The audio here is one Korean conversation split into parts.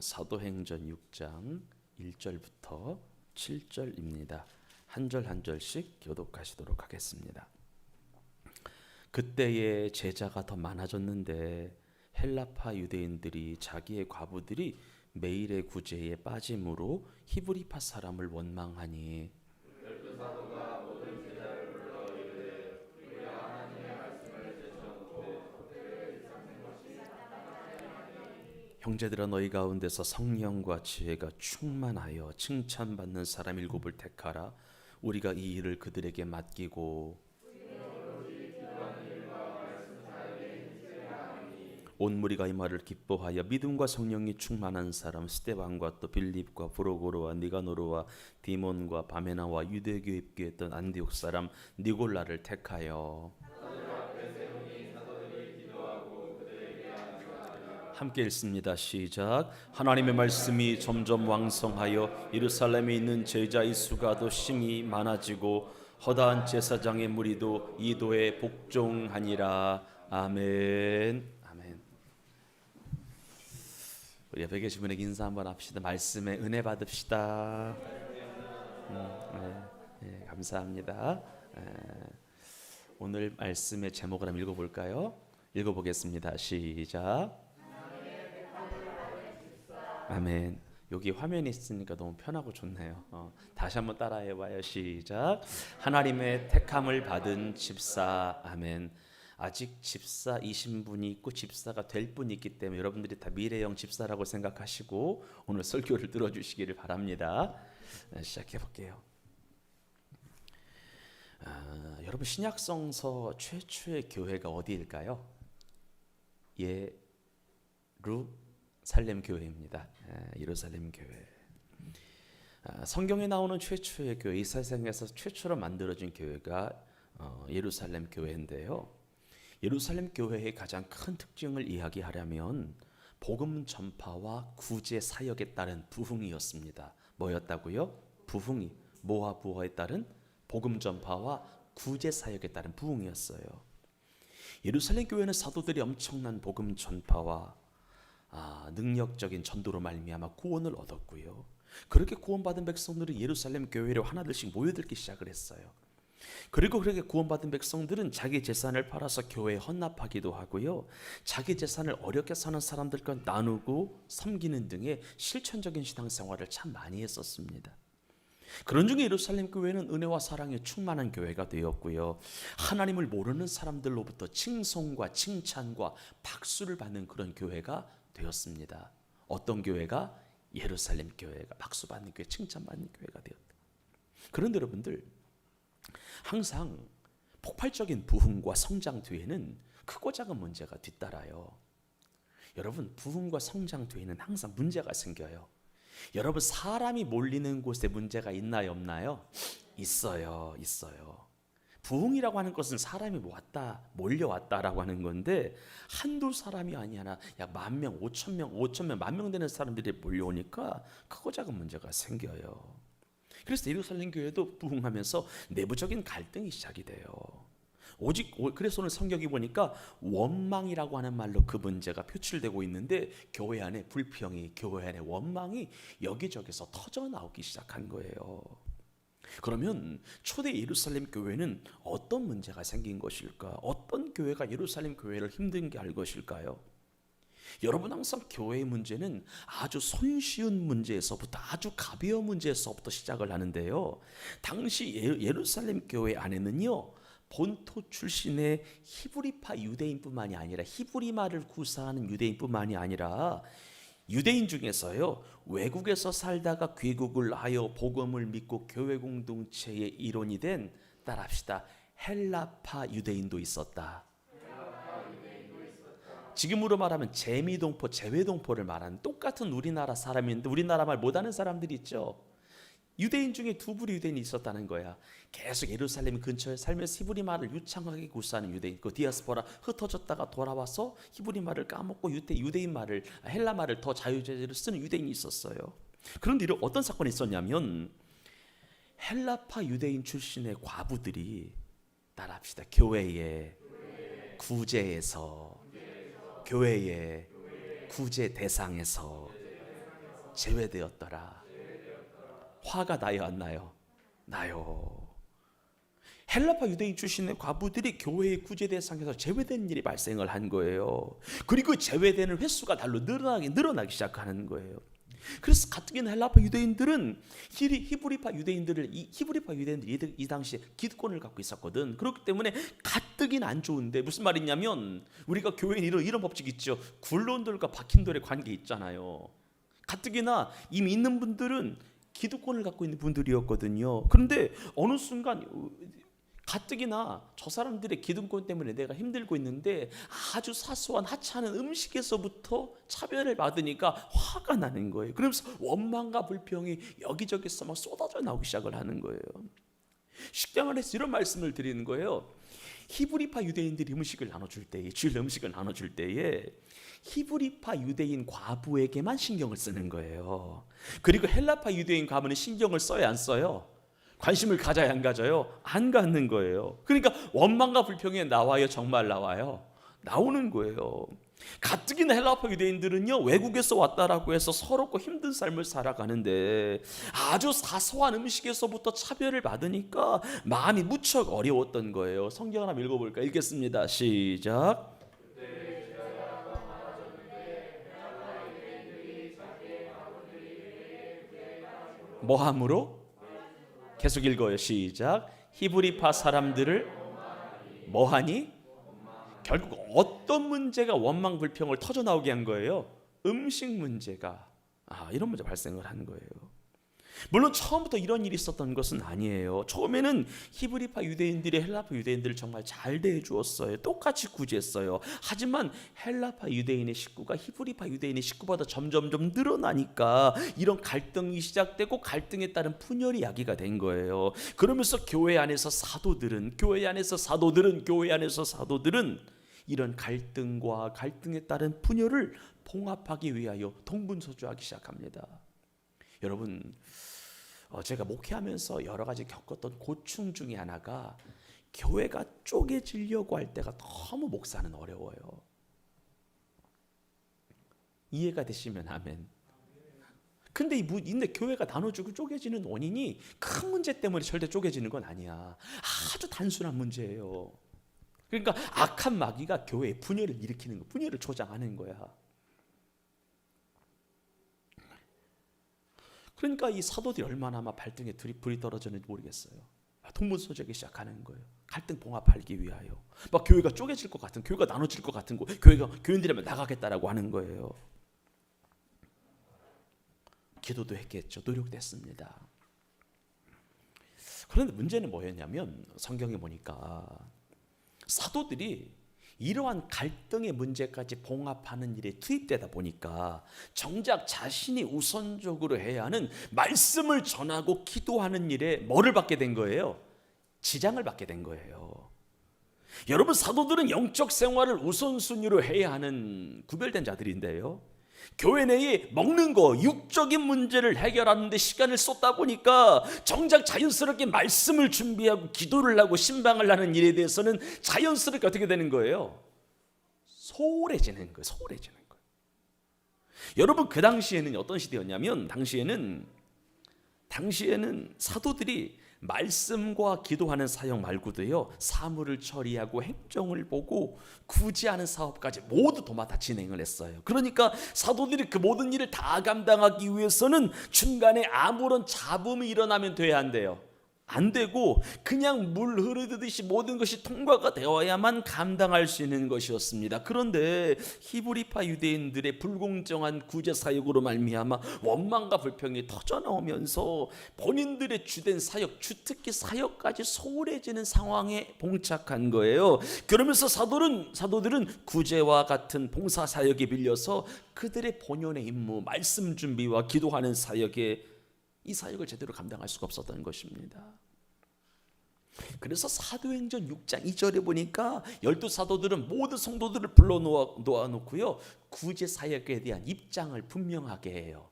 사도행전 6장 1절부터 7절입니다. 한 절 한 절씩 교독하시도록 하겠습니다. 그때에 제자가 더 많아졌는데 헬라파 유대인들이 자기의 과부들이 매일의 구제에 빠짐으로 히브리파 사람을 원망하니 형제들아 너희 가운데서 성령과 지혜가 충만하여 칭찬받는 사람 7을 택하라. 우리가 이 일을 그들에게 맡기고 온 무리가 이 말을 기뻐하여 믿음과 성령이 충만한 사람 스데반과 또 빌립과 브로고로와 니가노르와 디몬과 바메나와 유대교에 입교했던 안디옥 사람 니골라를 택하여 함께 읽습니다. 시작. 하나님의 말씀이 점점 왕성하여 예루살렘에 있는 제자의 수가 더 심히 많아지고 허다한 제사장의 무리도 이 도에 복종하니라. 아멘. 아멘. 우리 옆에 계신 분에게 인사 한번 합시다. 말씀에 은혜 받읍시다. 네, 감사합니다. 오늘 말씀의 제목을 한번 읽어볼까요? 읽어보겠습니다. 시작. 아멘. 여기 화면이 있으니까 너무 편하고 좋네요. 다시 한번 따라해봐요. 시작. 하나님의 택함을 받은 집사. 아멘. 아직 집사이신 분이 있고 집사가 될 분이 있기 때문에 여러분들이 다 미래형 집사라고 생각하시고 오늘 설교를 들어주시기를 바랍니다. 시작해 볼게요. 여러분 신약성서 최초의 교회가 어디일까요? 예루살렘 교회입니다. 예루살렘 교회. 성경에 나오는 최초의 교회, 이 세상에서 최초로 만들어진 교회가 예루살렘 교회인데요. 예루살렘 교회의 가장 큰 특징을 이야기하려면 복음 전파와 구제 사역에 따른 부흥이었습니다. 뭐였다고요? 부흥이. 뭐와 부흥에 따른? 복음 전파와 구제 사역에 따른 부흥이었어요. 예루살렘 교회는 사도들이 엄청난 복음 전파와 능력적인 전도로 말미암아 구원을 얻었고요. 그렇게 구원받은 백성들은 예루살렘 교회로 하나둘씩 모여들기 시작을 했어요. 그리고 그렇게 구원받은 백성들은 자기 재산을 팔아서 교회에 헌납하기도 하고요. 자기 재산을 어렵게 사는 사람들과 나누고 섬기는 등의 실천적인 신앙생활을 참 많이 했었습니다. 그런 중에 예루살렘 교회는 은혜와 사랑에 충만한 교회가 되었고요. 하나님을 모르는 사람들로부터 칭송과 칭찬과 박수를 받는 그런 교회가 되었습니다. 어떤 교회가? 예루살렘 교회가 박수받는 교회, 칭찬받는 교회가 되었다. 그런데 여러분들 항상 폭발적인 부흥과 성장 뒤에는 크고 작은 문제가 뒤따라요. 여러분 부흥과 성장 뒤에는 항상 문제가 생겨요. 여러분 사람이 몰리는 곳에 문제가 있나요 없나요? 있어요. 부흥이라고 하는 것은 사람이 왔다 몰려왔다라고 하는 건데 한두 사람이 아니라 약 10,000명, 5,000명, 10,000명 되는 사람들이 몰려오니까 크고 작은 문제가 생겨요. 그래서 예루살렘 교회도 부흥하면서 내부적인 갈등이 시작이 돼요. 그래서 오늘 성경이 보니까 원망이라고 하는 말로 그 문제가 표출되고 있는데 교회 안에 불평이, 교회 안에 원망이 여기저기서 터져 나오기 시작한 거예요. 그러면 초대 예루살렘 교회는 어떤 문제가 생긴 것일까? 어떤 교회가 예루살렘 교회를 힘들게 할 것일까요? 여러분 항상 교회의 문제는 아주 손쉬운 문제에서부터 아주 가벼운 문제에서부터 시작을 하는데요. 당시 예루살렘 교회 안에는요. 본토 출신의 히브리파 유대인뿐만이 아니라 히브리말을 구사하는 유대인뿐만이 아니라 유대인 중에서요. 외국에서 살다가 귀국을 하여 복음을 믿고 교회 공동체의 일원이 된 따라합시다. 헬라파 유대인도 있었다. 지금으로 말하면 재미동포, 재외동포를 말하는 똑같은 우리나라 사람인데 우리나라 말 못하는 사람들이 있죠. 유대인 중에 두 부류 유대인이 있었다는 거야. 계속 예루살렘 근처에 살면서 히브리 말을 유창하게 구사하는 유대인, 그 디아스포라 흩어졌다가 돌아와서 히브리 말을 까먹고 유대인 말을, 헬라 말을 더 자유자재로 쓰는 유대인이 있었어요. 그런데 어떤 사건이 있었냐면 헬라파 유대인 출신의 과부들이 따라합시다. 교회의 구제에서 교회의 구제 대상에서 제외되었더라. 화가 나요, 안 나요? 나요. 헬라파 유대인 출신의 과부들이 교회의 구제 대상에서 제외된 일이 발생을 한 거예요. 그리고 제외되는 횟수가 달로 늘어나기 시작하는 거예요. 그래서 가뜩이나 헬라파 유대인들은 히브리파 유대인들이 이 당시에 기득권을 갖고 있었거든. 그렇기 때문에 가뜩이나 안 좋은데, 무슨 말이냐면 우리가 교회에 이런 법칙 있죠. 굴론돌과 박힌돌의 관계 있잖아요. 가뜩이나 이미 있는 분들은 기득권을 갖고 있는 분들이었거든요. 그런데 어느 순간 가뜩이나 저 사람들의 기득권 때문에 내가 힘들고 있는데 아주 사소한 하찮은 음식에서부터 차별을 받으니까 화가 나는 거예요. 그러면서 원망과 불평이 여기저기서 막 쏟아져 나오기 시작을 하는 거예요. 식당 안에서 이런 말씀을 드리는 거예요. 히브리파 유대인들이 음식을 나눠줄 때에, 주일 음식을 나눠줄 때에 히브리파 유대인 과부에게만 신경을 쓰는 거예요. 그리고 헬라파 유대인 과부는 신경을 써야 안 써요? 관심을 가져야 안 가져요? 안 갖는 거예요. 그러니까 원망과 불평이 나와요? 정말 나와요? 나오는 거예요. 가뜩이나 헬라파 유대인들은요, 외국에서 왔다라고 해서 서럽고 힘든 삶을 살아가는데 아주 사소한 음식에서부터 차별을 받으니까 마음이 무척 어려웠던 거예요. 성경 하나 읽어볼까? 읽겠습니다. 시작. 뭐함으로? 계속 읽어요. 시작. 히브리파 사람들을 뭐하니? 결국 어떤 문제가 원망 불평을 터져 나오게 한 거예요? 음식 문제가 이런 문제 발생을 한 거예요. 물론 처음부터 이런 일이 있었던 것은 아니에요. 처음에는 히브리파 유대인들이 헬라파 유대인들을 정말 잘 대해주었어요. 똑같이 구제했어요. 하지만 헬라파 유대인의 식구가 히브리파 유대인의 식구보다 점점점 늘어나니까 이런 갈등이 시작되고 갈등에 따른 분열이 야기가 된 거예요. 그러면서 교회 안에서 사도들은 이런 갈등과 갈등에 따른 분열을 봉합하기 위하여 동분서주하기 시작합니다. 여러분, 제가 목회하면서 여러 가지 겪었던 고충 중에 하나가 교회가 쪼개지려고 할 때가 너무 목사는 어려워요. 이해가 되시면 아멘. 근데 교회가 나눠주고 쪼개지는 원인이 큰 문제 때문에 절대 쪼개지는 건 아니야. 아주 단순한 문제예요. 그러니까 악한 마귀가 교회에 분열을 일으키는 거, 분열을 조장하는 거야. 그러니까 이 사도들이 얼마나 아마 발등에 불이 떨어졌는지 모르겠어요. 동분서주하기 시작하는 거예요. 갈등 봉합하기 위하여. 막 교회가 쪼개질 것 같은, 교회가 나눠질 것 같은 거, 교인들이면 나가겠다라고 하는 거예요. 기도도 했겠죠. 노력도 했습니다. 그런데 문제는 뭐였냐면 성경에 보니까 사도들이 이러한 갈등의 문제까지 봉합하는 일에 투입되다 보니까 정작 자신이 우선적으로 해야 하는 말씀을 전하고 기도하는 일에 뭐를 받게 된 거예요? 지장을 받게 된 거예요. 여러분, 사도들은 영적 생활을 우선순위로 해야 하는 구별된 자들인데요, 교회 내에 먹는 거, 육적인 문제를 해결하는 데 시간을 쏟다 보니까 정작 자연스럽게 말씀을 준비하고 기도를 하고 신방을 하는 일에 대해서는 자연스럽게 어떻게 되는 거예요? 소홀해지는 거예요. 여러분, 그 당시에는 어떤 시대였냐면 당시에는 사도들이 말씀과 기도하는 사역 말고도요, 사물을 처리하고 행정을 보고 구제하는 사업까지 모두 도맡아 진행을 했어요. 그러니까 사도들이 그 모든 일을 다 감당하기 위해서는 중간에 아무런 잡음이 일어나면 돼야 한대요. 안 되고 그냥 물 흐르듯이 모든 것이 통과가 되어야만 감당할 수 있는 것이었습니다. 그런데 히브리파 유대인들의 불공정한 구제 사역으로 말미암아 원망과 불평이 터져나오면서 본인들의 주된 사역, 주특기 사역까지 소홀해지는 상황에 봉착한 거예요. 그러면서 사도들은 구제와 같은 봉사 사역에 빌려서 그들의 본연의 임무, 말씀 준비와 기도하는 사역에 이 사역을 제대로 감당할 수가 없었던 것입니다. 그래서 사도행전 6장 2절에 보니까 12사도들은 모든 성도들을 불러놓고요, 구제 사역에 대한 입장을 분명하게 해요.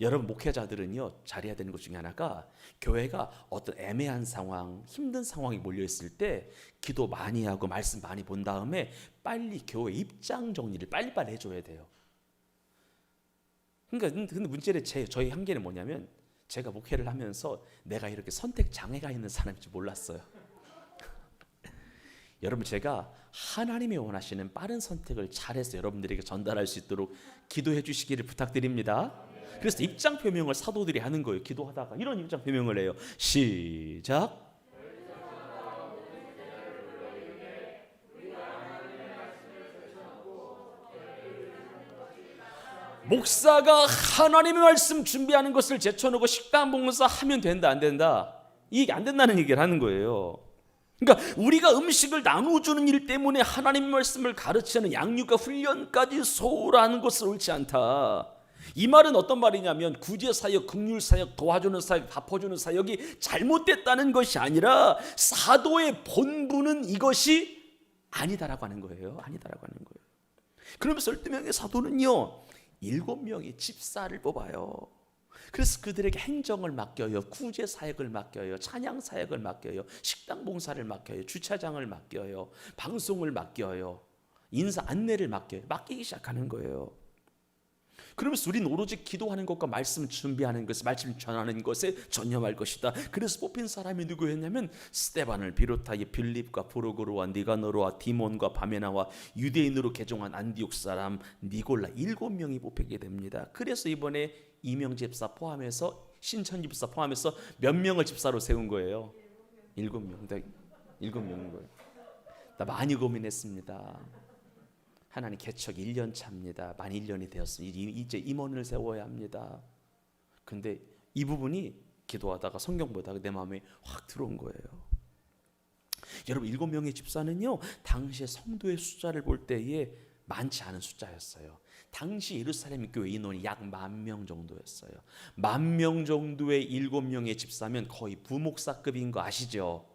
여러분, 목회자들은요, 잘해야 되는 것 중에 하나가 교회가 어떤 애매한 상황, 힘든 상황이 몰려있을 때 기도 많이 하고 말씀 많이 본 다음에 빨리 교회 입장 정리를 빨리빨리 해줘야 돼요. 그러니까 근데 문제는 저희 한계는 뭐냐면 제가 목회를 하면서 내가 이렇게 선택 장애가 있는 사람인 줄 몰랐어요. 여러분, 제가 하나님이 원하시는 빠른 선택을 잘해서 여러분들에게 전달할 수 있도록 기도해 주시기를 부탁드립니다. 그래서 입장 표명을 사도들이 하는 거예요. 기도하다가 이런 입장 표명을 해요. 시작. 목사가 하나님의 말씀 준비하는 것을 제쳐놓고 식당 봉사 하면 된다 안 된다? 이게 안 된다는 얘기를 하는 거예요. 그러니까 우리가 음식을 나눠주는 일 때문에 하나님의 말씀을 가르치는 양육과 훈련까지 소홀하는 것은 옳지 않다. 이 말은 어떤 말이냐면 구제사역, 긍휼사역, 도와주는 사역, 갚아주는 사역이 잘못됐다는 것이 아니라 사도의 본분은 이것이 아니다라고 하는 거예요. 아니다라고 하는 거예요. 그러면서 12명의 사도는요 7명의 집사를 뽑아요. 그래서 그들에게 행정을 맡겨요. 구제 사역을 맡겨요. 찬양 사역을 맡겨요. 식당 봉사를 맡겨요. 주차장을 맡겨요. 방송을 맡겨요. 인사 안내를 맡기기 시작하는 거예요. 그러면서 우리는 오로지 기도하는 것과 말씀 준비하는 것, 말씀 전하는 것에 전념할 것이다. 그래서 뽑힌 사람이 누구였냐면 스데반을 비롯하여 빌립과 프로고르와 니가노르와 디몬과 바메나와 유대인으로 개종한 안디옥 사람 니골라 7명이 뽑히게 됩니다. 그래서 이번에 이명 집사 포함해서 신천 집사 포함해서 몇 명을 집사로 세운 거예요? 7명. 7명인 거예요. 나 많이 고민했습니다. 하나님 개척 1년 차입니다. 만 1년이 되었으니 이제 임원을 세워야 합니다. 근데 이 부분이 기도하다가 성경 보다가 내 마음에 확 들어온 거예요. 여러분 7명의 집사는요 당시의 성도의 숫자를 볼 때에 많지 않은 숫자였어요. 당시 예루살렘 교회 인원이 약 10,000명 정도였어요. 10,000명 정도의 7명의 집사면 거의 부목사급인 거 아시죠?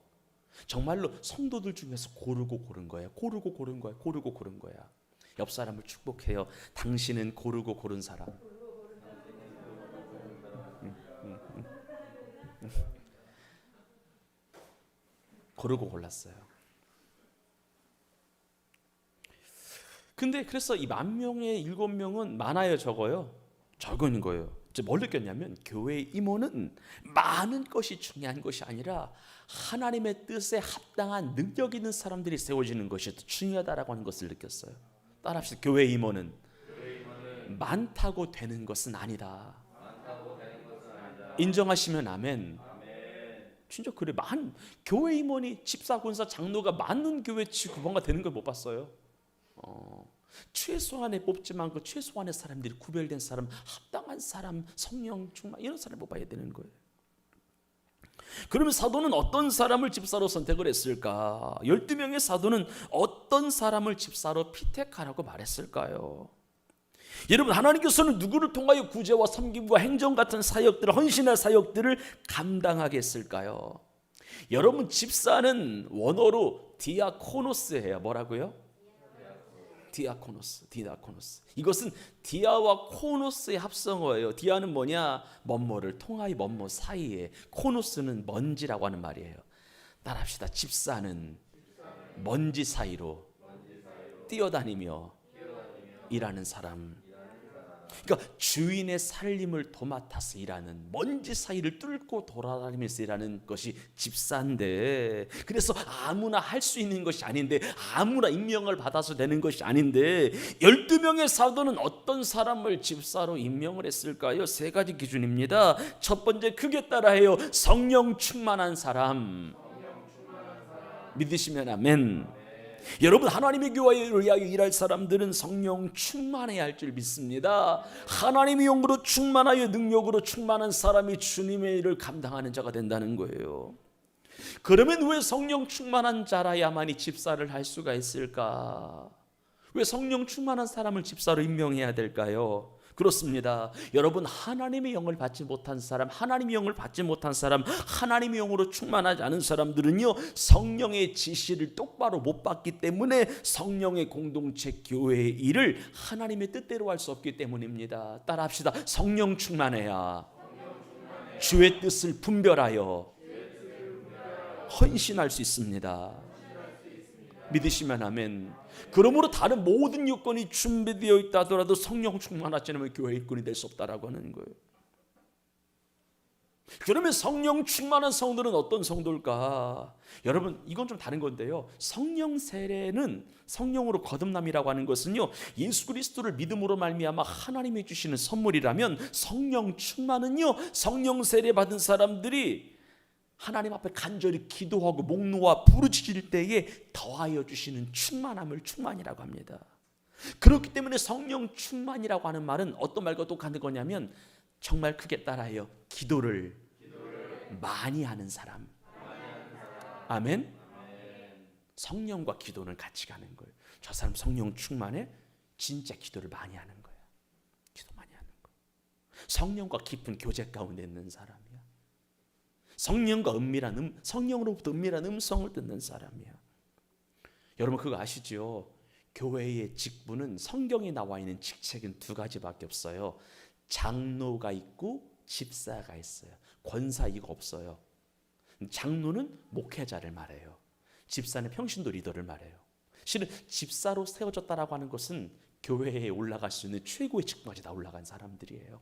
정말로 성도들 중에서 고르고 고른 거예요. 고르고 고른 거야. 옆 사람을 축복해요. 당신은 고르고 고른 사람. 고르고 골랐어요. 근데 그래서 이 10,000명의 7명은 많아요, 적어요? 적은 거예요. 뭘 느꼈냐면 교회의 임원은 많은 것이 중요한 것이 아니라 하나님의 뜻에 합당한 능력 있는 사람들이 세워지는 것이 더 중요하다라고 하는 것을 느꼈어요. 따라합시다. 교회 임원은 많다고 되는 것은 아니다. 인정하시면 아멘. 진짜 그래. 교회 임원이 집사, 권사, 장로가 많은 교회 구번가 되는 걸 못 봤어요. 최소한에 뽑지만 그 최소한의 사람들이 구별된 사람, 합당한 사람, 성령 충만 이런 사람을 뽑아야 되는 거예요. 그러면 사도는 어떤 사람을 집사로 선택을 했을까? 12명의 사도는 어떤 사람을 집사로 피택하라고 말했을까요? 여러분, 하나님께서는 누구를 통하여 구제와 섬김과 행정 같은 사역들을, 헌신의 사역들을 감당하게 했을까요? 여러분, 집사는 원어로 디아코노스예요. 뭐라고요? 디아코노스. 이것은 디아와 코노스의 합성어예요. 디아는 뭐냐? 뭐뭐를 통하여 뭐뭐 사이에, 코노스는 먼지라고 하는 말이에요. 따라합시다. 집사는 먼지 사이로 뛰어다니며 일하는 사람. 그러니까 주인의 살림을 도맡아서 일하는, 먼지 사이를 뚫고 돌아다니면서 일하는 것이 집사인데, 그래서 아무나 할 수 있는 것이 아닌데, 아무나 임명을 받아서 되는 것이 아닌데, 12명의 사도는 어떤 사람을 집사로 임명을 했을까요? 3가지 기준입니다. 첫 번째, 크게 따라해요. 성령 충만한 사람. 믿으시면 아멘. 여러분, 하나님의 교회를 위하여 일할 사람들은 성령 충만해야 할 줄 믿습니다. 하나님의 영으로 충만하여 능력으로 충만한 사람이 주님의 일을 감당하는 자가 된다는 거예요. 그러면 왜 성령 충만한 자라야만이 집사를 할 수가 있을까? 왜 성령 충만한 사람을 집사로 임명해야 될까요? 그렇습니다. 여러분, 하나님의 영을 받지 못한 사람, 하나님의 영을 받지 못한 사람, 하나님의 영으로 충만하지 않은 사람들은요, 성령의 지시를 똑바로 못 받기 때문에 성령의 공동체 교회의 일을 하나님의 뜻대로 할 수 없기 때문입니다. 따라합시다. 성령 충만해야 주의 뜻을 분별하여 헌신할 수 있습니다. 믿으시면 아멘. 그러므로 다른 모든 요건이 준비되어 있다 하더라도 성령 충만하지 않으면 교회 일꾼이 될 수 없다라고 하는 거예요. 그러면 성령 충만한 성도는 어떤 성도일까? 여러분, 이건 좀 다른 건데요. 성령 세례는, 성령으로 거듭남이라고 하는 것은요, 예수 그리스도를 믿음으로 말미암아 하나님이 주시는 선물이라면, 성령 충만은요, 성령 세례 받은 사람들이 하나님 앞에 간절히 기도하고 목 놓아 부르짖을 때에 더하여 주시는 충만함을 충만이라고 합니다. 그렇기 때문에 성령 충만이라고 하는 말은 어떤 말과 똑같은 거냐면, 정말 크게 따라해요. 기도를 많이 하는 사람. 아멘. 성령과 기도는 같이 가는 거예요. 저 사람 성령 충만해? 진짜 기도를 많이 하는 거야. 기도 많이 하는 거야. 성령과 깊은 교제 가운데 있는 사람이야. 성령과 성령으로부터 은밀한 음성을 듣는 사람이야. 여러분 그거 아시죠? 교회의 직분은, 성경에 나와 있는 직책은 두 가지밖에 없어요. 장로가 있고 집사가 있어요. 권사 이거 없어요. 장로는 목회자를 말해요. 집사는 평신도 리더를 말해요. 실은 집사로 세워졌다라고 하는 것은 교회에 올라갈 수 있는 최고의 직분까지 다 올라간 사람들이에요.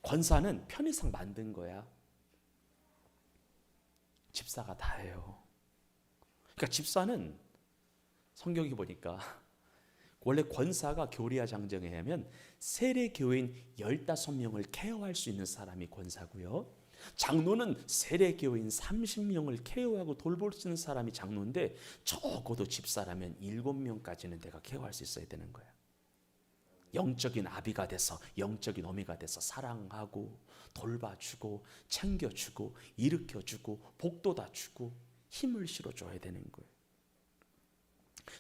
권사는 편의상 만든 거야. 집사가 다예요. 그러니까 집사는 성경에 보니까 원래 권사가 교리와 장정에 의하면 세례 교인 15명을 케어할 수 있는 사람이 권사고요. 장로는 세례 교인 30명을 케어하고 돌볼 수 있는 사람이 장로인데, 적어도 집사라면 7명까지는 내가 케어할 수 있어야 되는 거야. 영적인 아비가 돼서, 영적인 어미가 돼서 사랑하고 돌봐주고 챙겨주고 일으켜주고 복돋아 주고 힘을 실어줘야 되는 거예요.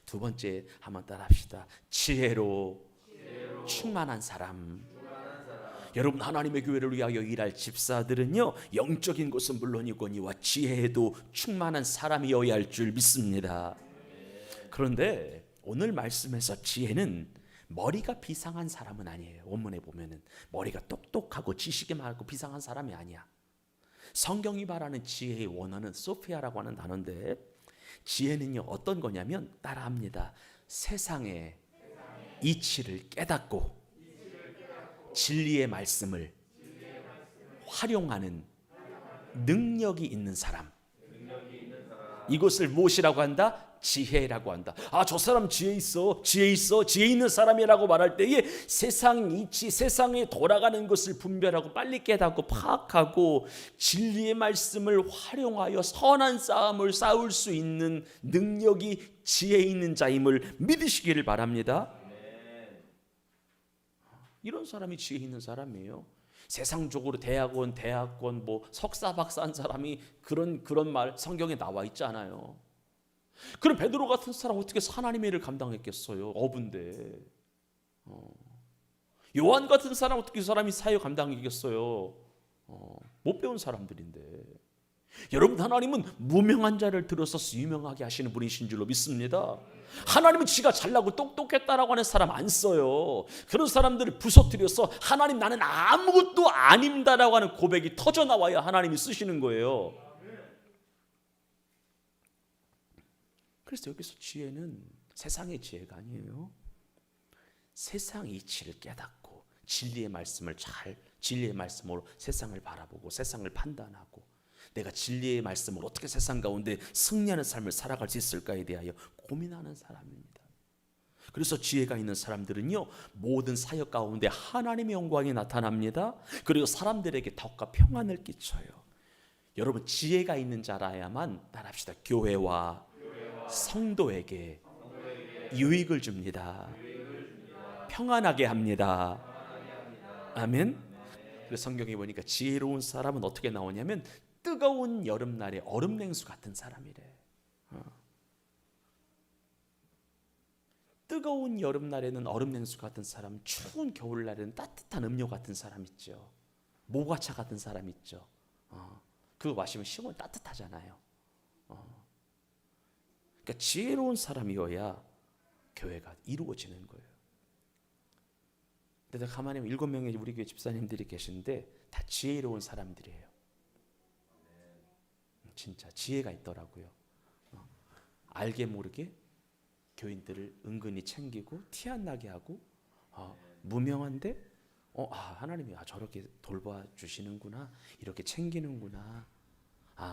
두 번째 한번 따라합시다. 지혜로 충만한 사람. 여러분, 하나님의 교회를 위하여 일할 집사들은요, 영적인 것은 물론이거니와 지혜에도 충만한 사람이어야 할 줄 믿습니다. 그런데 오늘 말씀에서 지혜는 머리가 비상한 사람은 아니에요. 원문에 보면은 머리가 똑똑하고 지식이 많고 비상한 사람이 아니야. 성경이 말하는 지혜의 원어는 소피아라고 하는 단어인데, 지혜는요 어떤 거냐면 따라합니다. 세상의 이치를 깨닫고 진리의 말씀을 활용하는 능력이 있는 사람. 이것을 무엇이라고 한다? 지혜라고 한다. 아, 저 사람 지혜 있어, 지혜 있어, 지혜 있는 사람이라고 말할 때에 세상 이치, 세상에 돌아가는 것을 분별하고 빨리 깨닫고 파악하고 진리의 말씀을 활용하여 선한 싸움을 싸울 수 있는 능력이 지혜 있는 자임을 믿으시기를 바랍니다. 이런 사람이 지혜 있는 사람이에요. 세상적으로 대학원, 뭐 석사, 박사 한 사람이 그런 말 성경에 나와 있지 않아요. 그럼 베드로 같은 사람 어떻게 하나님의 일을 감당했겠어요? 어부인데. 요한 같은 사람 어떻게 그 사람이 사역 감당했겠어요? 못 배운 사람들인데. 여러분, 하나님은 무명한 자를 들어서 유명하게 하시는 분이신 줄로 믿습니다. 하나님은 지가 잘나고 똑똑했다라고 하는 사람 안 써요. 그런 사람들을 부서뜨려서 하나님 나는 아무것도 아닙니다라고 하는 고백이 터져나와야 하나님이 쓰시는 거예요. 그래서 여기서 지혜는 세상의 지혜가 아니에요. 세상 이치를 깨닫고 진리의 말씀으로 세상을 바라보고 세상을 판단하고 내가 진리의 말씀으로 어떻게 세상 가운데 승리하는 삶을 살아갈 수 있을까에 대하여 고민하는 사람입니다. 그래서 지혜가 있는 사람들은요, 모든 사역 가운데 하나님의 영광이 나타납니다. 그리고 사람들에게 덕과 평안을 끼쳐요. 여러분, 지혜가 있는 자라야만 따라합시다. 교회와 성도에게 유익을 줍니다. 평안하게 합니다. 아멘. 그래서 성경에 보니까 지혜로운 사람은 어떻게 나오냐면 뜨거운 여름날에 얼음 냉수 같은 사람이래. 뜨거운 여름날에는 얼음 냉수 같은 사람, 추운 겨울날에는 따뜻한 음료 같은 사람 있죠. 모과차 같은 사람 있죠. 그거 마시면 시원히 따뜻하잖아요. 그러니까 지혜로운 사람이어야 교회가 이루어지는 거예요. 근데 가만히 보면 7명의 우리 교회 집사님들이 계신데 다 지혜로운 사람들이에요. 진짜 지혜가 있더라고요. 알게 모르게 교인들을 은근히 챙기고 티 안 나게 하고 무명한데 하나님이 저렇게 돌봐 주시는구나, 이렇게 챙기는구나,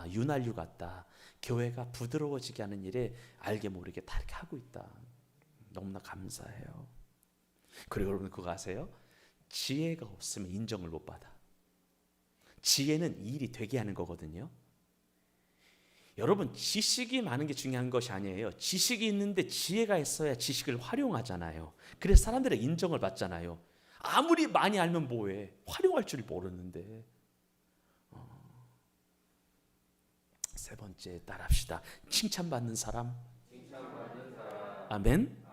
윤활유 같다, 교회가 부드러워지게 하는 일에 알게 모르게 다 이렇게 하고 있다. 너무나 감사해요. 그리고 여러분 그거 아세요? 지혜가 없으면 인정을 못 받아. 지혜는 이 일이 되게 하는 거거든요. 여러분 지식이 많은 게 중요한 것이 아니에요. 지식이 있는데 지혜가 있어야 지식을 활용하잖아요. 그래서 사람들의 인정을 받잖아요. 아무리 많이 알면 뭐해, 활용할 줄 모르는데. 세 번째 따라합시다. 칭찬받는 사람. 아멘.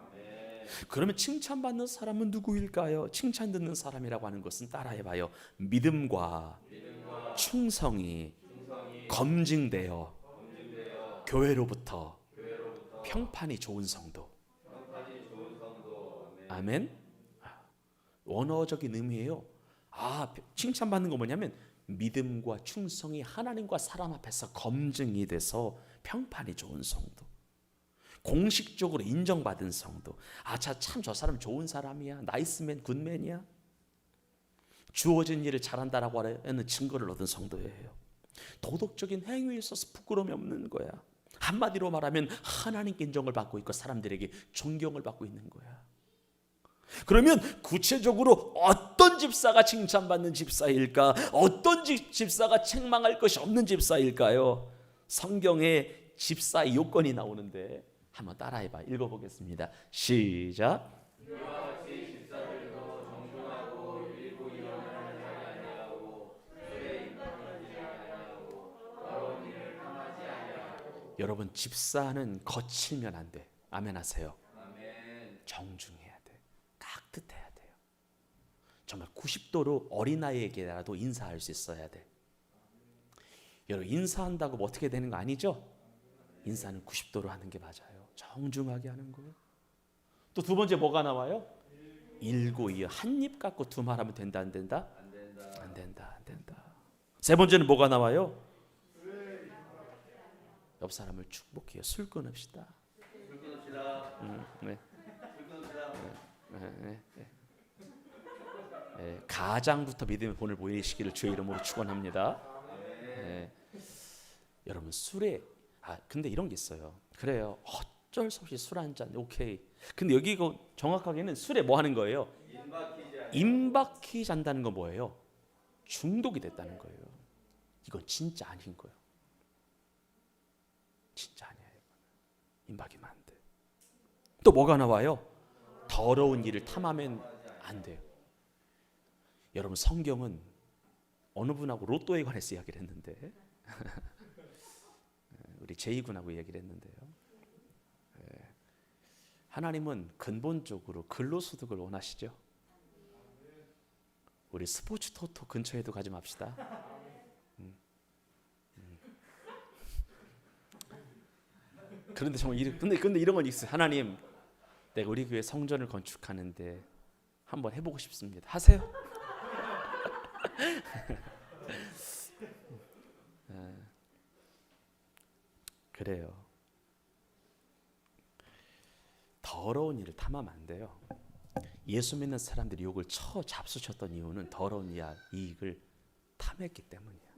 그러면 칭찬받는 사람은 누구일까요? 칭찬 듣는 사람이라고 하는 것은 따라해봐요. 믿음과 충성이 검증되어 교회로부터 평판이 좋은 성도. 아멘. 원어적인 의미예요. 칭찬받는 거 뭐냐면 믿음과 충성이 하나님과 사람 앞에서 검증이 돼서 평판이 좋은 성도, 공식적으로 인정받은 성도. 참 저 사람 좋은 사람이야, 나이스맨, 굿맨이야, 주어진 일을 잘한다라고 하는 증거를 얻은 성도예요. 도덕적인 행위에 있어서 부끄러움이 없는 거야. 한마디로 말하면 하나님께 인정을 받고 있고 사람들에게 존경을 받고 있는 거야. 그러면 구체적으로 어떤 집사가 칭찬받는 집사일까? 어떤 집사가 책망할 것이 없는 집사일까요? 성경에 집사의 요건이 나오는데 한번 따라해봐. 읽어보겠습니다. 시작. 여러분 집사는 거칠면 안 돼. 아멘 하세요. 정중해야 돼. 깍듯해야 돼요. 정말 90도로 어린아이에게라도 인사할 수 있어야 돼. 여러분 인사한다고 뭐 어떻게 되는 거 아니죠? 인사는 90도로 하는 게 맞아요. 정중하게 하는 거예요. 또 두 번째 뭐가 나와요? 일고이어. 한 입 갖고 두 말 하면 된다 안 된다? 안 된다. 세 번째는 뭐가 나와요? 옆 사람을 축복해요. 술 끊읍시다. 가장부터 믿음의 본을 보이시기를 주의 이름으로 축원합니다. 여러분 술에 근데 이런 게 있어요. 그래요. 어쩔 수 없이 술 한 잔 오케이. 근데 여기 정확하게는 술에 뭐 하는 거예요? 임박히 잔다는 건 뭐예요? 중독이 됐다는 거예요. 이건 진짜 아닌 거예요. 진짜 아니에요. 임박이면 안 돼. 또 뭐가 나와요? 더러운 일을 탐하면 안 돼요. 여러분 성경은 어느 분하고 로또에 관해서 이야기를 했는데 우리 제이군하고 이야기를 했는데요. 하나님은 근본적으로 근로소득을 원하시죠. 우리 스포츠 토토 근처에도 가지 맙시다. 그런데 정말 근데 이런 건 있어요. 하나님, 내가 우리 교회 성전을 건축하는데 한번 해보고 싶습니다. 하세요. 그래요. 더러운 일을 탐하면 안 돼요. 예수 믿는 사람들이 욕을 잡수쳤던 이유는 더러운 이익을 탐했기 때문이야.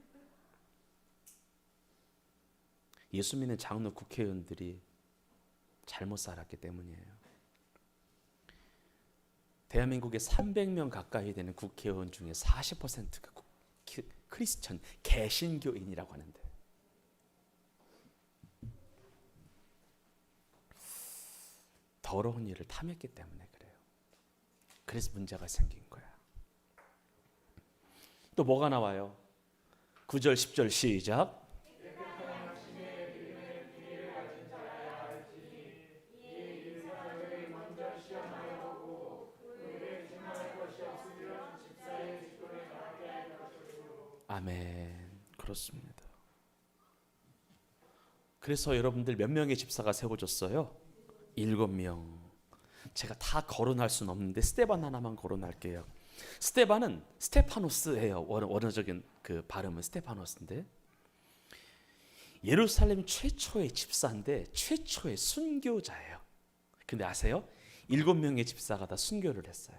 예수 믿는 장로 국회의원들이 잘못 살았기 때문이에요. 대한민국에 300명 가까이 되는 국회의원 중에 40%가 크리스천 개신교인이라고 하는데 더러운 일을 탐했기 때문에 그래요. 그래서 문제가 생긴 거야. 또 뭐가 나와요? 9절 10절 시작. 아멘. 그렇습니다. 그래서 여러분들 몇 명의 집사가 세워졌어요? 7명. 제가 다 거론할 수는 없는데 스테반 하나만 거론할게요. 스테반은 스테파노스예요. 원어적인 그 발음은 스테파노스인데 예루살렘 최초의 집사인데 최초의 순교자예요. 근데 아세요? 7명의 집사가 다 순교를 했어요.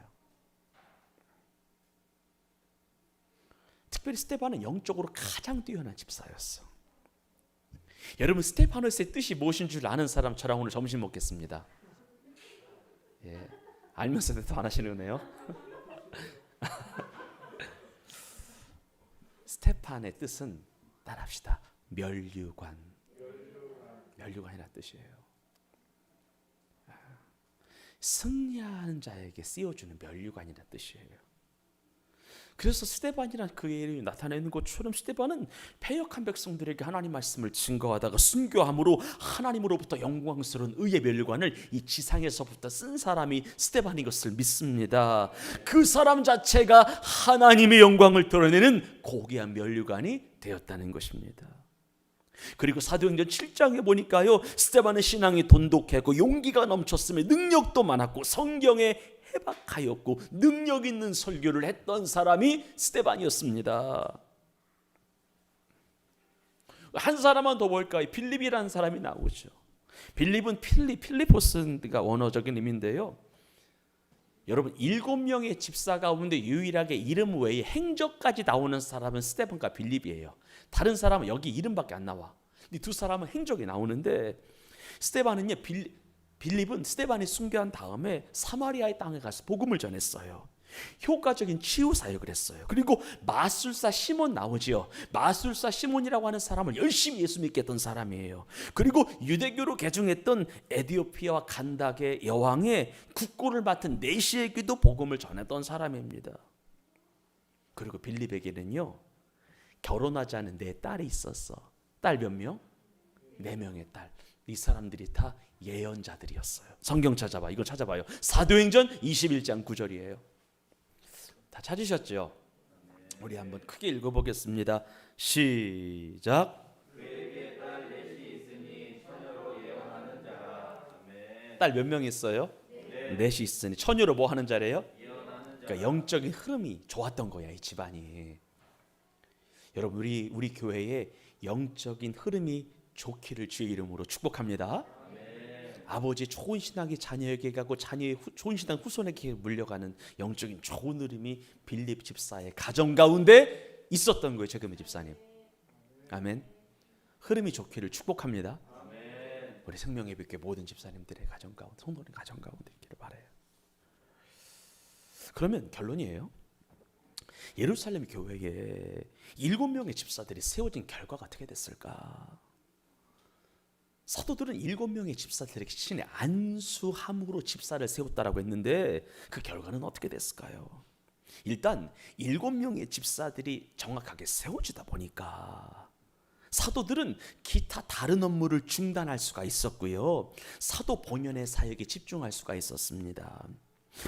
특별히 스데반은 영적으로 가장 뛰어난 집사였어. 여러분, 스데파노스의 뜻이 무엇인 줄 아는 사람 저랑 오늘 점심 먹겠습니다. 예, 알면서도 안 하시는 거네요. 스테판의 뜻은 따라합시다. 면류관. 면류관이라는 뜻이에요. 승리하는 자에게 씌워주는 면류관이라는 뜻이에요. 그래서 스데반이란 그의 이름이 나타내는 것처럼 스데반은 패역한 백성들에게 하나님 말씀을 증거하다가 순교함으로 하나님으로부터 영광스러운 의의 면류관을 이 지상에서부터 쓴 사람이 스데반인 것을 믿습니다. 그 사람 자체가 하나님의 영광을 드러내는 고귀한 면류관이 되었다는 것입니다. 그리고 사도행전 7장에 보니까요, 스데반의 신앙이 돈독했고 용기가 넘쳤으며 능력도 많았고 성경에 해박하였고 능력 있는 설교를 했던 사람이 스데반이었습니다. 한 사람만 더 볼까요? 빌립이라는 사람이 나오죠. 빌립은 필리포스가 원어적인 의미인데요. 여러분, 7명의 집사 가운데 유일하게 이름 외에 행적까지 나오는 사람은 스데반과 빌립이에요. 다른 사람은 여기 이름밖에 안 나와. 이 두 사람은 행적이 나오는데 스데반은요, 빌립은 스데반이 순교한 다음에 사마리아의 땅에 가서 복음을 전했어요. 효과적인 치유 사역을 했어요. 그리고 마술사 시몬 나오지요. 마술사 시몬이라고 하는 사람을 열심히 예수 믿게 했던 사람이에요. 그리고 유대교로 개종했던 에디오피아와 간닥의 여왕의 국고를 맡은 네시에게도 복음을 전했던 사람입니다. 그리고 빌립에게는요, 결혼하지 않은 4딸이 있었어. 딸 몇 명? 4명의 딸. 이 사람들이 다 예언자들이었어요. 성경 찾아봐. 이거 찾아봐요. 사도행전 21장 9절이에요. 다 찾으셨죠? 우리 한번 크게 읽어보겠습니다. 시작. 그에게 딸 넷이 있으니 처녀로 예언하는 자라. 딸 몇 명 있어요? 넷이 있으니 처녀로 뭐 하는 자래요? 그러니까 영적인 흐름이 좋았던 거야, 이 집안이. 여러분, 우리 교회에 영적인 흐름이 좋기를 주의 이름으로 축복합니다. 아버지 좋은 신앙이 자녀에게 가고 자녀의 좋은 신앙 후손에게 물려가는 영적인 좋은 흐름이 빌립 집사의 가정 가운데 있었던 거예요. 최금희 집사님. 아멘. 흐름이 좋기를 축복합니다. 우리 생명예비교회 모든 집사님들의 가정 가운데, 성도의 가정 가운데 있기를 바라요. 그러면 결론이에요. 예루살렘 교회에 7명의 집사들이 세워진 결과가 어떻게 됐을까? 사도들은 7명의 집사들에게 신의 안수함으로 집사를 세웠다라고 했는데 그 결과는 어떻게 됐을까요? 일단 7명의 집사들이 정확하게 세워지다 보니까 사도들은 기타 다른 업무를 중단할 수가 있었고요, 사도 본연의 사역에 집중할 수가 있었습니다.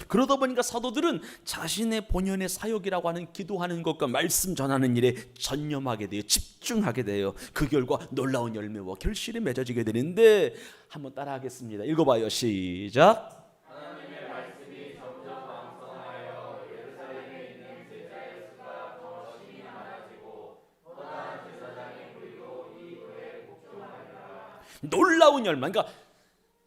그러다 보니까 사도들은 자신의 본연의 사역이라고 하는 기도하는 것과 말씀 전하는 일에 전념하게 돼요. 집중하게 돼요. 그 결과 놀라운 열매와 결실이 맺어지게 되는데, 한번 따라하겠습니다. 읽어봐요. 시작. 하나님의 말씀이 점점 왕성하여 예루살렘에 있는 제자의 수가 더 심히 많아지고 허다한 제사장의 무리도 이 교회에 복종하니라. 놀라운 열매. 그러니까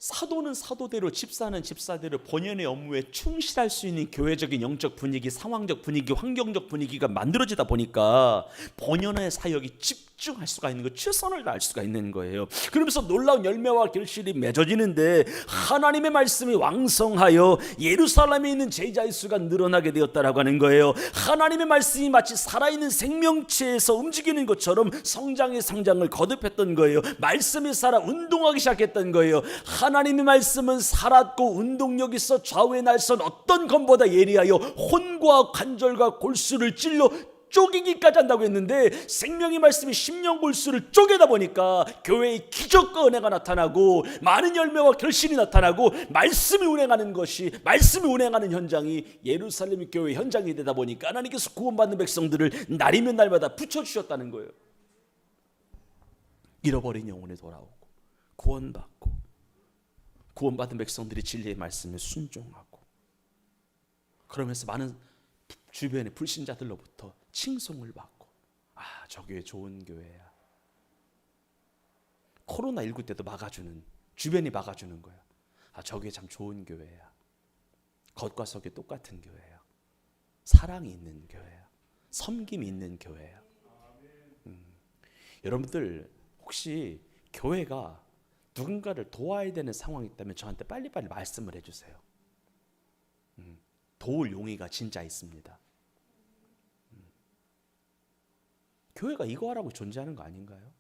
사도는 사도대로, 집사는 집사대로 본연의 업무에 충실할 수 있는 교회적인 영적 분위기, 상황적 분위기, 환경적 분위기가 만들어지다 보니까 본연의 사역이 집중할 수가 있는 거, 최선을 다할 수가 있는 거예요. 그러면서 놀라운 열매와 결실이 맺어지는데 하나님의 말씀이 왕성하여 예루살렘에 있는 제자의 수가 늘어나게 되었다라고 하는 거예요. 하나님의 말씀이 마치 살아있는 생명체에서 움직이는 것처럼 성장의 상장을 거듭했던 거예요. 말씀이 살아 운동하기 시작했던 거예요. 하나님의 말씀은 살았고 운동력 있어 좌우의 날선 어떤 검보다 예리하여 혼과 관절과 골수를 찔러 쪼개기까지 한다고 했는데, 생명의 말씀이 심령골수를 쪼개다 보니까 교회의 기적과 은혜가 나타나고 많은 열매와 결실이 나타나고 말씀이 운행하는 것이, 말씀이 운행하는 현장이 예루살렘 교회 현장이 되다 보니까 하나님께서 구원받는 백성들을 날이면 날마다 붙여주셨다는 거예요. 잃어버린 영혼이 돌아오고 구원받고, 구원받은 백성들이 진리의 말씀에 순종하고, 그러면서 많은 주변의 불신자들로부터 칭송을 받고, 아, 저 교회 좋은 교회야. 코로나19 때도 막아주는, 주변이 막아주는 거야. 아, 저게 참 좋은 교회야. 겉과 속이 똑같은 교회야. 사랑이 있는 교회야. 섬김이 있는 교회야. 여러분들 혹시 교회가 누군가를 도와야 되는 상황이 있다면 저한테 빨리빨리 말씀을 해주세요. 도울 용의가 진짜 있습니다. 교회가 이거 하라고 존재하는 거 아닌가요?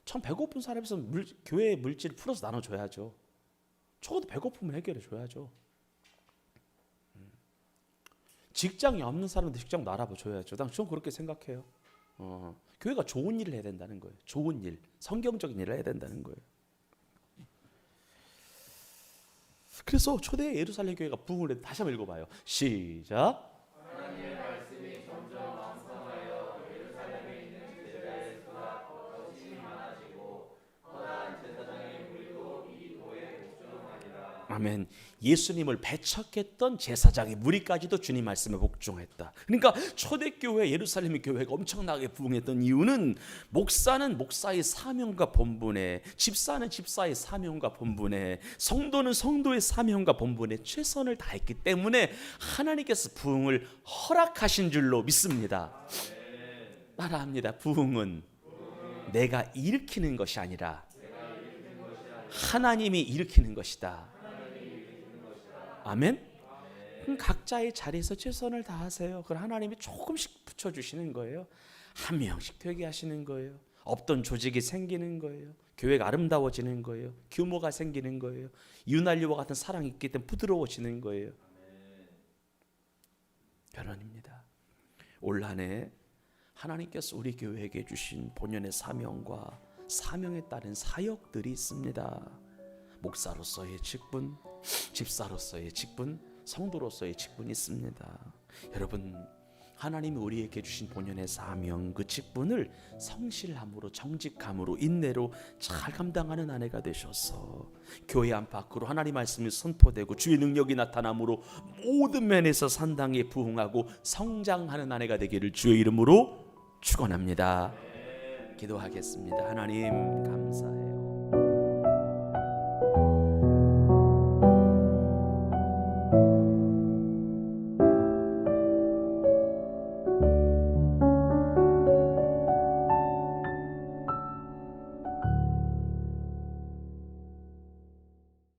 참 배고픈 사람에서 교회의 물질을 풀어서 나눠줘야죠. 적어도 배고픔을 해결해 줘야죠. 직장이 없는 사람한테 직장 알아봐줘야죠. 저는 그렇게 생각해요. 교회가 좋은 일을 해야 된다는 거예요. 좋은 일, 성경적인 일을 해야 된다는 거예요. 그래서 초대 예루살렘 교회가 부흥을 했는데 다시 한번 읽어봐요. 시작. 하나님의 말씀이 점점 왕성하여 예루살렘에 있는 제자의 수가 더심이 많아지고 허다한 제사장의 무리도 이 도에 복종하니라. 아멘. 예수님을 배척했던 제사장의 무리까지도 주님 말씀에 복종했다. 그러니까 초대교회 예루살렘 교회가 엄청나게 부흥했던 이유는 목사는 목사의 사명과 본분에, 집사는 집사의 사명과 본분에, 성도는 성도의 사명과 본분에 최선을 다했기 때문에 하나님께서 부흥을 허락하신 줄로 믿습니다. 따라합니다. 부흥은 내가 일으키는 것이 아니라 하나님이 일으키는 것이다. 아멘. 각자의 자리에서 최선을 다하세요. 그럼 하나님이 조금씩 붙여주시는 거예요. 한 명씩 되게 하시는 거예요. 없던 조직이 생기는 거예요. 교회가 아름다워지는 거예요. 규모가 생기는 거예요. 유난리와 같은 사랑이 있기 때문에 부드러워지는 거예요. 결론입니다. 올 한 해 하나님께서 우리 교회에게 주신 본연의 사명과 사명에 따른 사역들이 있습니다. 목사로서의 직분, 집사로서의 직분, 성도로서의 직분이 있습니다. 여러분, 하나님이 우리에게 주신 본연의 사명, 그 직분을 성실함으로, 정직함으로, 인내로 잘 감당하는 아내가 되셔서 교회 안팎으로 하나님 말씀이 선포되고 주의 능력이 나타남으로 모든 면에서 상당히 부흥하고 성장하는 아내가 되기를 주의 이름으로 축원합니다. 기도하겠습니다. 하나님 감사해요.